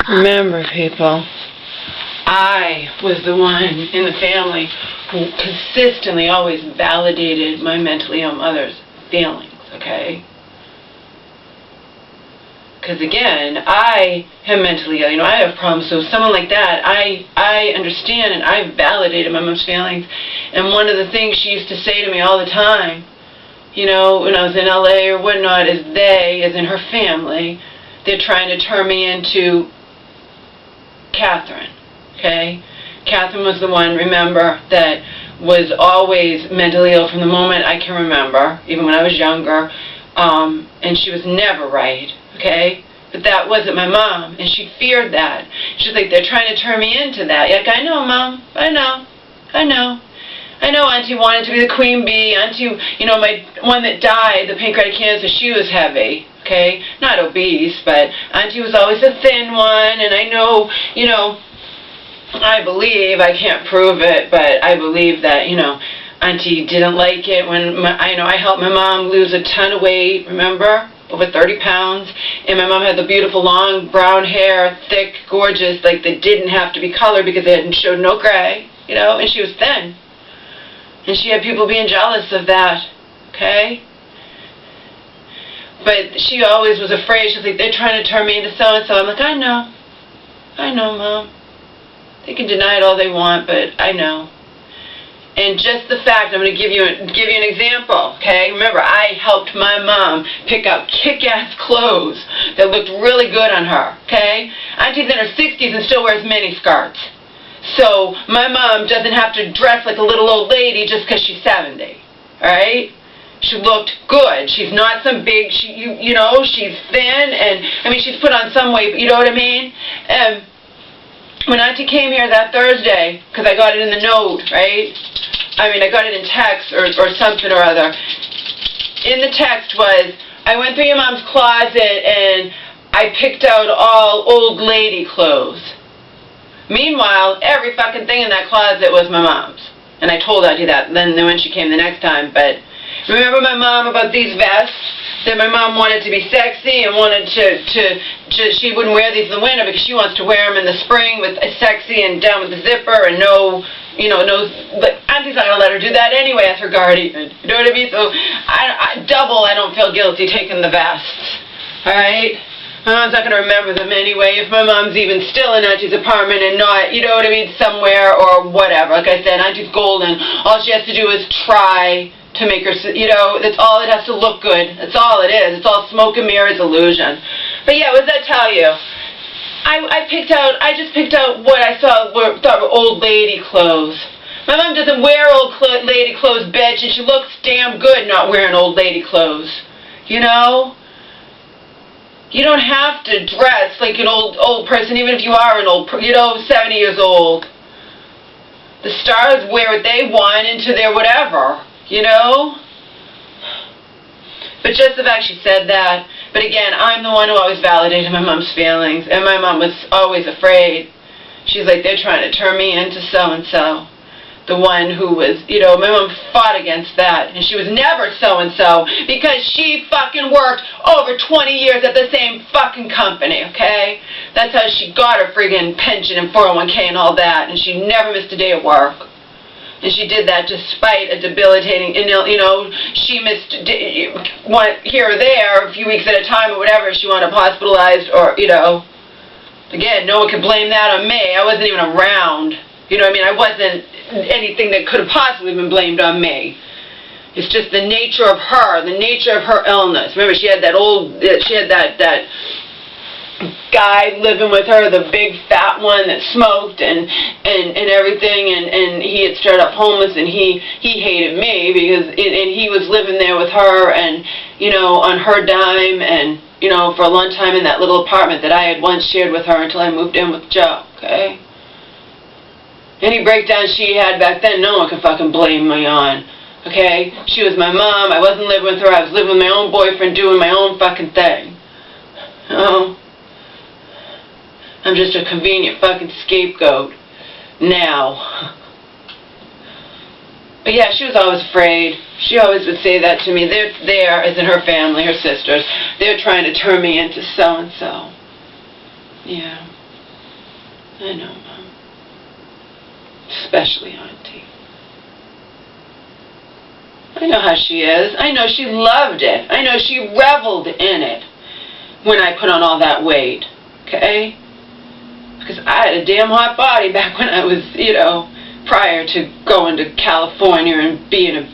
Remember, people, I was the one in the family who consistently always validated my mentally ill mother's feelings, okay? Because again, I am mentally ill, I have problems, so someone like that, I understand and I validated my mom's feelings. And one of the things she used to say to me all the time, when I was in LA or whatnot, is they, as in her family, they're trying to turn me into Catherine, okay? Catherine was the one, remember, that was always mentally ill from the moment I can remember, even when I was younger, and she was never right, okay? But that wasn't my mom, and she feared that. She's like, they're trying to turn me into that. Like, I know, Mom, I know. I know Auntie wanted to be the queen bee. Auntie, my one that died, the pancreatic cancer, she was heavy, okay? Not obese, but Auntie was always a thin one, and I know, I believe, I can't prove it, but I believe that, Auntie didn't like it when, I helped my mom lose a ton of weight, remember? Over 30 pounds, and my mom had the beautiful long brown hair, thick, gorgeous, like they didn't have to be colored because they showed no gray, and she was thin. And she had people being jealous of that, okay? But she always was afraid. She's like, they're trying to turn me into so-and-so. I'm like, I know, Mom. They can deny it all they want, but I know. And just the fact, I'm going to give you an example, okay? Remember, I helped my mom pick out kick-ass clothes that looked really good on her, okay? Auntie's in her 60s and still wears mini skirts. So my mom doesn't have to dress like a little old lady just because she's 70, all right? She looked good. She's not some big, she's thin, and, she's put on some weight, but you know what I mean? When Auntie came here that Thursday, because I got it in the note, right? I got it in text or something or other. In the text was, I went through your mom's closet and I picked out all old lady clothes. Meanwhile, every fucking thing in that closet was my mom's. And I told Auntie that then when she came the next time. But remember my mom about these vests? That my mom wanted to be sexy and wanted she wouldn't wear these in the winter because she wants to wear them in the spring with sexy and down with the zipper and no, but Auntie's not going to let her do that anyway as her guardian. You know what I mean? So I don't feel guilty taking the vests. All right? My mom's not going to remember them anyway if my mom's even still in Auntie's apartment and not, somewhere or whatever. Like I said, Auntie's golden. All she has to do is try to make her, that's all. It has to look good. That's all it is. It's all smoke and mirrors illusion. But yeah, what does that tell you? I just picked out what I thought were old lady clothes. My mom doesn't wear old lady clothes, bitch, and she looks damn good not wearing old lady clothes. You don't have to dress like an old person, even if you are an old, 70 years old. The stars wear what they want into their whatever. But just the fact she said that. But again, I'm the one who always validated my mom's feelings, and my mom was always afraid. She's like, they're trying to turn me into so-and-so. The one who was, my mom fought against that, and she was never so-and-so because she fucking worked over 20 years at the same fucking company, okay? That's how she got her friggin' pension and 401k and all that, and she never missed a day of work. And she did that despite a debilitating, she missed here or there, a few weeks at a time or whatever, she wound up hospitalized or, again, no one could blame that on me. I wasn't even around. I wasn't anything that could have possibly been blamed on me. It's just the nature of her illness. Remember, she had that guy living with her, the big fat one that smoked and everything, and he had started off homeless, and he hated me because and he was living there with her and on her dime and for a long time in that little apartment that I had once shared with her until I moved in with Joe, okay? Any breakdown she had back then, no one could fucking blame me on, okay? She was my mom. I wasn't living with her. I was living with my own boyfriend doing my own fucking thing. I'm just a convenient fucking scapegoat now. But yeah, she was always afraid. She always would say that to me. They're there, as in her family, her sisters. They're trying to turn me into so-and-so. Yeah. I know, Mom. Especially Auntie. I know how she is. I know she loved it. I know she reveled in it when I put on all that weight. Okay? Because I had a damn hot body back when I was, prior to going to California and being,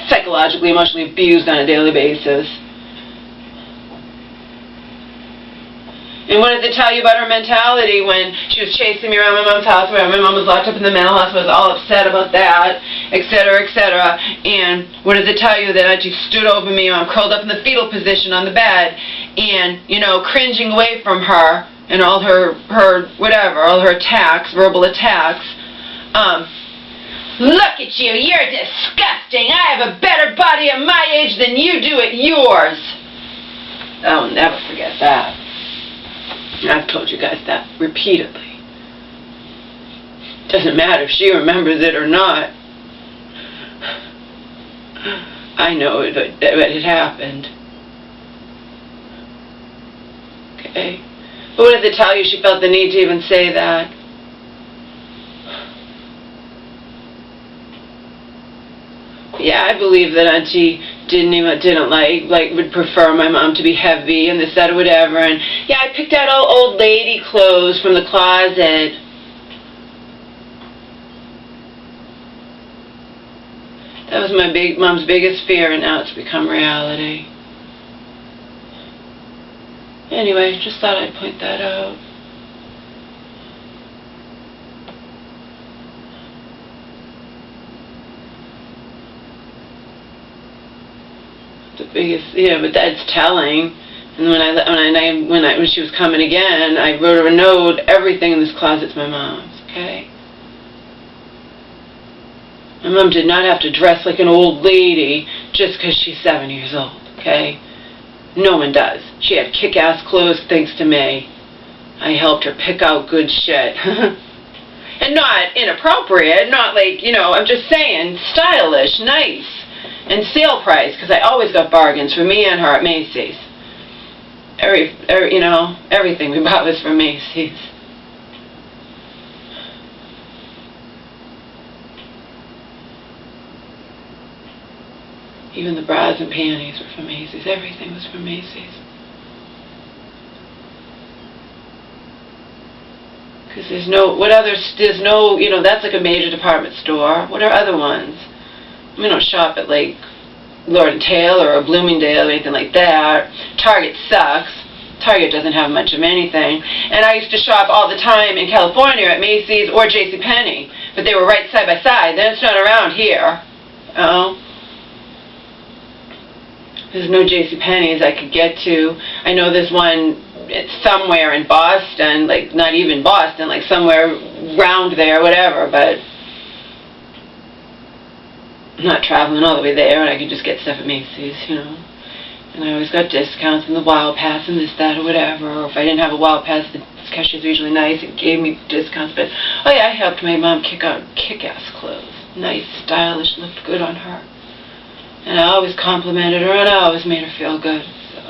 psychologically, emotionally abused on a daily basis. And what did it tell you about her mentality when she was chasing me around my mom's house, where my mom was locked up in the mental hospital, was all upset about that, etc., etc. And what does it tell you? That Auntie stood over me, I'm curled up in the fetal position on the bed, and, cringing away from her and all her all her attacks, verbal attacks. Look at you, you're disgusting. I have a better body at my age than you do at yours. I'll never forget that. I've told you guys that repeatedly. Doesn't matter if she remembers it or not. I know it happened. Okay? But what does it tell you? She felt the need to even say that. Yeah, I believe that Auntie would prefer my mom to be heavy and this, that, or whatever. And yeah, I picked out all old lady clothes from the closet. That was my mom's biggest fear, and now it's become reality. Anyway, just thought I'd point that out. The biggest, but that's telling. And when she was coming again, I wrote her a note. Everything in this closet's my mom's. Okay. My mom did not have to dress like an old lady just because she's 7 years old. Okay. No one does. She had kick-ass clothes thanks to me. I helped her pick out good shit. And not inappropriate. Not like I'm just saying stylish, nice. And sale price, because I always got bargains for me and her at Macy's. Everything we bought was from Macy's. Even the bras and panties were from Macy's. Everything was from Macy's. Because that's like a major department store. What are other ones? We don't shop at like Lord & Taylor or Bloomingdale or anything like that. Target sucks. Target doesn't have much of anything. And I used to shop all the time in California at Macy's or JCPenney, but they were right side by side. That's not around here. There's no JCPenney's I could get to. I know there's one somewhere in Boston, like not even Boston, like somewhere around there, whatever, but I'm not traveling all the way there, and I could just get stuff at Macy's, And I always got discounts and the Wild Pass and this, that, or whatever. Or if I didn't have a Wild Pass, the cashier's were usually nice. It gave me discounts. But, I helped my mom kick out kick-ass clothes. Nice, stylish, looked good on her. And I always complimented her, and I always made her feel good. So.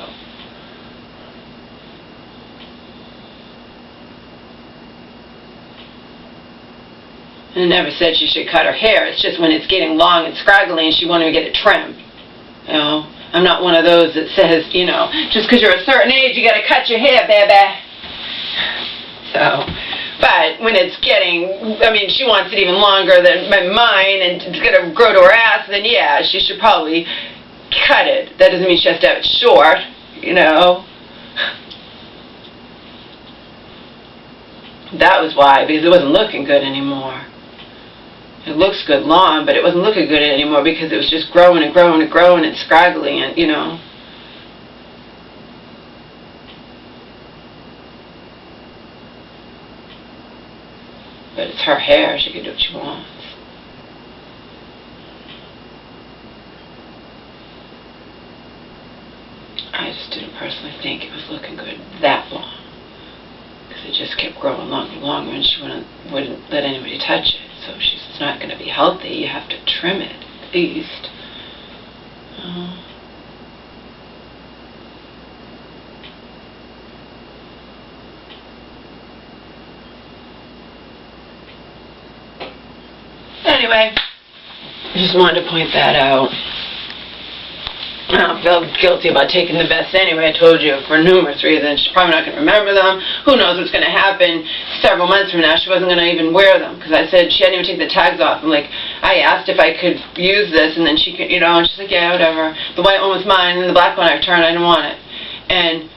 And I never said she should cut her hair. It's just when it's getting long and scraggly and she wanted to get it trimmed. I'm not one of those that says, just because you're a certain age, you got to cut your hair, baby. So, but when it's getting, she wants it even longer than mine and it's going to grow to her ass, then yeah, she should probably cut it. That doesn't mean she has to have it short, That was why, because it wasn't looking good anymore. It looks good long, but it wasn't looking good anymore because it was just growing and growing and growing and scraggly and, But it's her hair. She can do what she wants. I just didn't personally think it was looking good that long. Because it just kept growing longer and longer, and she wouldn't let anybody touch it. So she's not going to be healthy. You have to trim it, at least. anyway, I just wanted to point that out. I don't feel guilty about taking the vests anyway, I told you, for numerous reasons. She's probably not going to remember them. Who knows what's going to happen several months from now. She wasn't going to even wear them, because I said she hadn't even taken the tags off. I'm like, I asked if I could use this, and then she could, you know, and she's like, yeah, whatever. The white one was mine, and the black one I returned. I didn't want it. And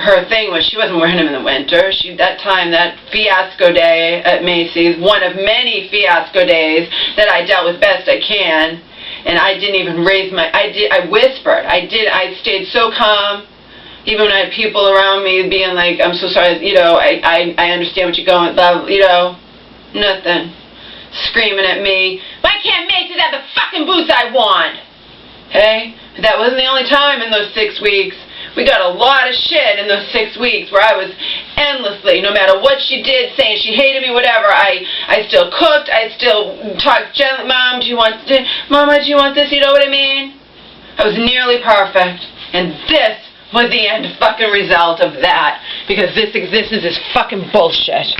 her thing was she wasn't wearing them in the winter. That fiasco day at Macy's, one of many fiasco days that I dealt with best I can. And I didn't even raise my, I whispered. I stayed so calm, even when I had people around me being like, I'm so sorry, you know, I understand what you're going, you know, nothing. Screaming at me, why can't Macy's have the fucking boots I want? Hey, that wasn't the only time in those 6 weeks. We got a lot of shit in those 6 weeks where I was endlessly, no matter what she did, saying she hated me, whatever, I still cooked, I still talked gently, Mama, do you want this, you know what I mean? I was nearly perfect, and this was the end fucking result of that, because this existence is fucking bullshit.